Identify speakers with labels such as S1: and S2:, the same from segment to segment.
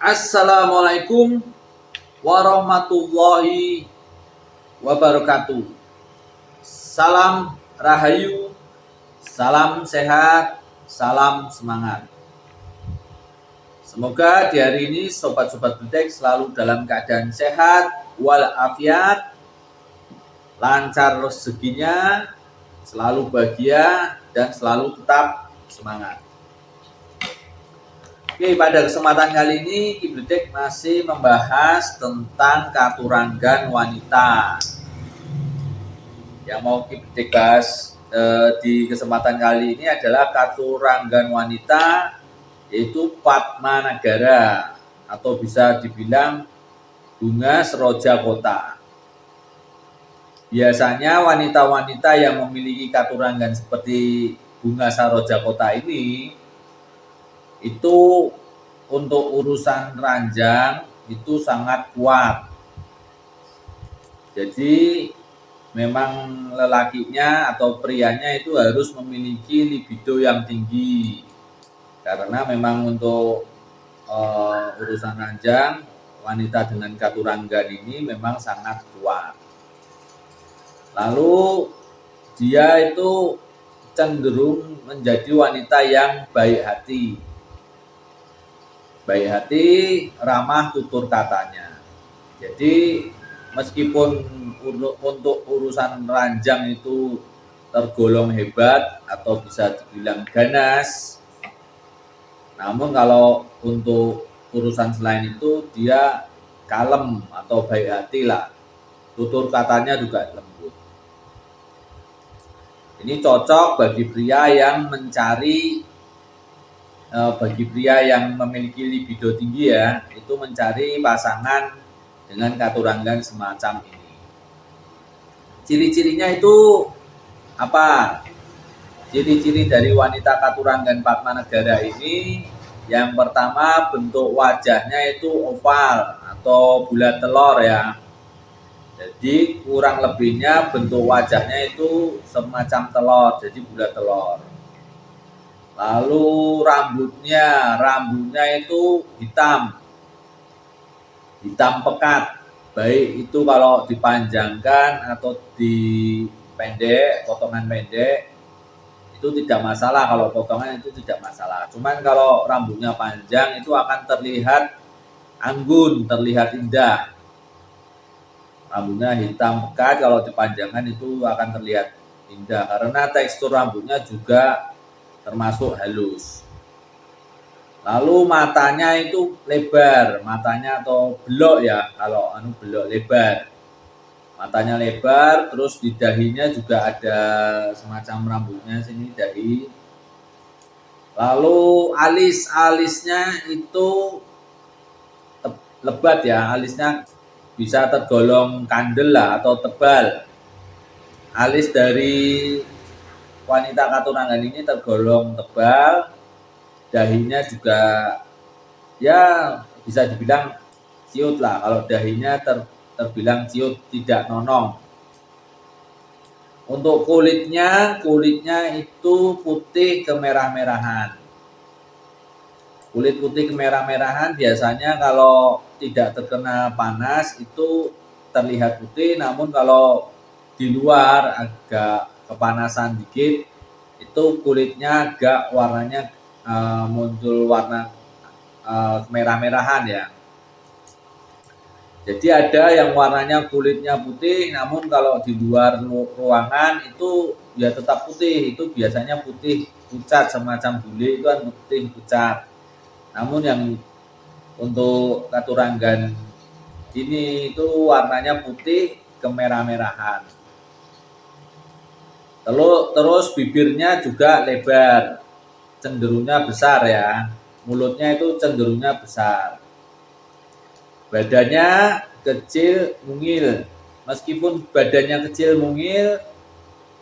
S1: Assalamualaikum warahmatullahi wabarakatuh. Salam rahayu, salam sehat, salam semangat. Semoga di hari ini sobat-sobat Butek selalu dalam keadaan sehat walafiat, lancar rezekinya, selalu bahagia dan selalu tetap semangat. Oke, pada kesempatan kali ini Kibletek masih membahas tentang katuranggan wanita. Yang mau Kibletek bahas di kesempatan kali ini adalah katuranggan wanita, yaitu Padmanagara atau bisa dibilang bunga seroja kota. Biasanya wanita-wanita yang memiliki katuranggan seperti bunga seroja kota ini itu untuk urusan ranjang itu sangat kuat. Jadi memang lelakinya atau prianya itu harus memiliki libido yang tinggi, karena memang untuk urusan ranjang wanita dengan katuranggan ini memang sangat kuat. Lalu dia itu cenderung menjadi wanita yang baik hati. Baik hati, ramah tutur katanya. Jadi meskipun untuk urusan ranjang itu tergolong hebat atau bisa dibilang ganas, namun kalau untuk urusan selain itu dia kalem atau baik hati lah. Tutur katanya juga lembut. Ini cocok bagi pria yang mencari bagi pria yang memiliki libido tinggi ya, itu mencari pasangan dengan katuranggan semacam ini. Ciri-cirinya itu apa? Ciri-ciri dari wanita katuranggan Padmanagara ini, yang pertama bentuk wajahnya itu oval atau bulat telur ya. Jadi kurang lebihnya bentuk wajahnya itu semacam telur, jadi bulat telur. Lalu rambutnya itu hitam pekat, baik itu kalau dipanjangkan atau dipendek, potongan pendek itu tidak masalah. Kalau potongan itu tidak masalah, cuman kalau rambutnya panjang itu akan terlihat anggun, terlihat indah. Rambutnya hitam pekat, kalau dipanjangkan itu akan terlihat indah karena tekstur rambutnya juga termasuk halus. Lalu matanya itu lebar, matanya atau belok ya, kalau belok lebar. Matanya lebar, terus di dahinya juga ada semacam rambutnya sini dahi. Lalu alisnya itu lebat ya, alisnya bisa tergolong kandel lah atau tebal. Alis dari wanita katuranggan ini tergolong tebal, dahinya juga ya bisa dibilang ciut lah. Kalau dahinya terbilang ciut, tidak nonong. Untuk kulitnya itu putih kemerah-merahan. Kulit putih kemerah-merahan biasanya kalau tidak terkena panas itu terlihat putih, namun kalau di luar agak kepanasan dikit itu kulitnya agak warnanya muncul warna kemerah-merahan ya. Jadi ada yang warnanya kulitnya putih, namun kalau di luar ruangan itu ya tetap putih. Itu biasanya putih pucat, semacam bule itu kan putih pucat. Namun yang untuk katuranggan ini itu warnanya putih kemerah-merahan. Terus bibirnya juga lebar, cenderungnya besar ya. Mulutnya itu cenderungnya besar. Badannya kecil mungil. Meskipun badannya kecil mungil,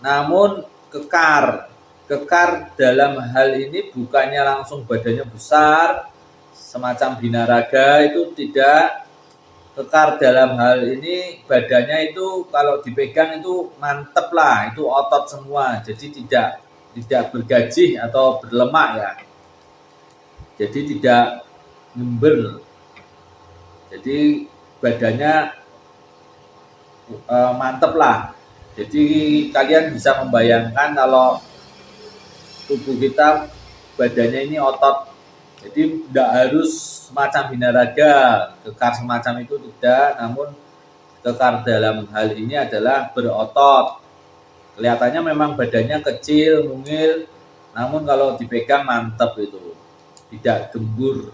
S1: namun kekar. Kekar dalam hal ini bukannya langsung badannya besar, semacam binaraga, itu tidak. Kekar dalam hal ini badannya itu kalau dipegang itu mantep lah, itu otot semua, jadi tidak bergajih atau berlemak ya, jadi tidak ngember. Jadi badannya mantep lah. Jadi kalian bisa membayangkan kalau tubuh kita badannya ini otot. Jadi tidak harus semacam binaraga, kekar semacam itu tidak, namun kekar dalam hal ini adalah berotot. Kelihatannya memang badannya kecil, mungil, namun kalau dipegang mantap itu, tidak gembur.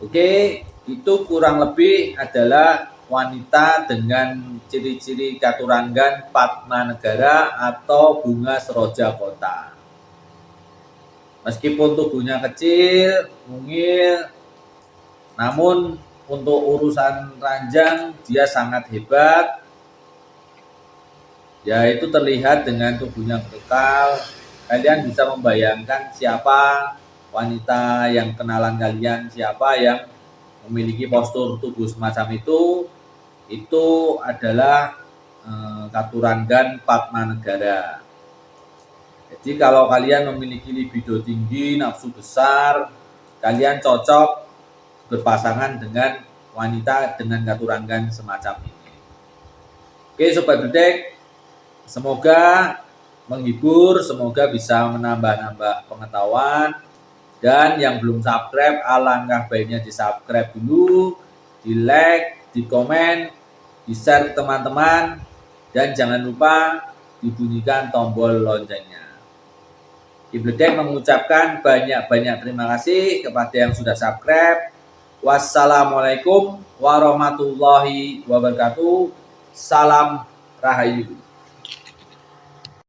S1: Oke, itu kurang lebih adalah wanita dengan ciri-ciri Katuranggan Padmanegara atau bunga seroja kota. Meskipun tubuhnya kecil, mungil, namun untuk urusan ranjang dia sangat hebat. Ya, itu terlihat dengan tubuhnya kekal. Kalian bisa membayangkan siapa wanita yang kenalan kalian, siapa yang memiliki postur tubuh semacam itu adalah Katuranggan Padmanegara. Jadi kalau kalian memiliki libido tinggi, nafsu besar, kalian cocok berpasangan dengan wanita dengan Katuranggan semacam ini. Oke Sobat Bedek, semoga menghibur, semoga bisa menambah-nambah pengetahuan. Dan yang belum subscribe, alangkah baiknya di subscribe dulu, di like, di komen, di share ke teman-teman, dan jangan lupa dibunyikan tombol loncengnya. Ki Bedek mengucapkan banyak-banyak terima kasih kepada yang sudah subscribe. Wassalamualaikum warahmatullahi wabarakatuh. Salam Rahayu.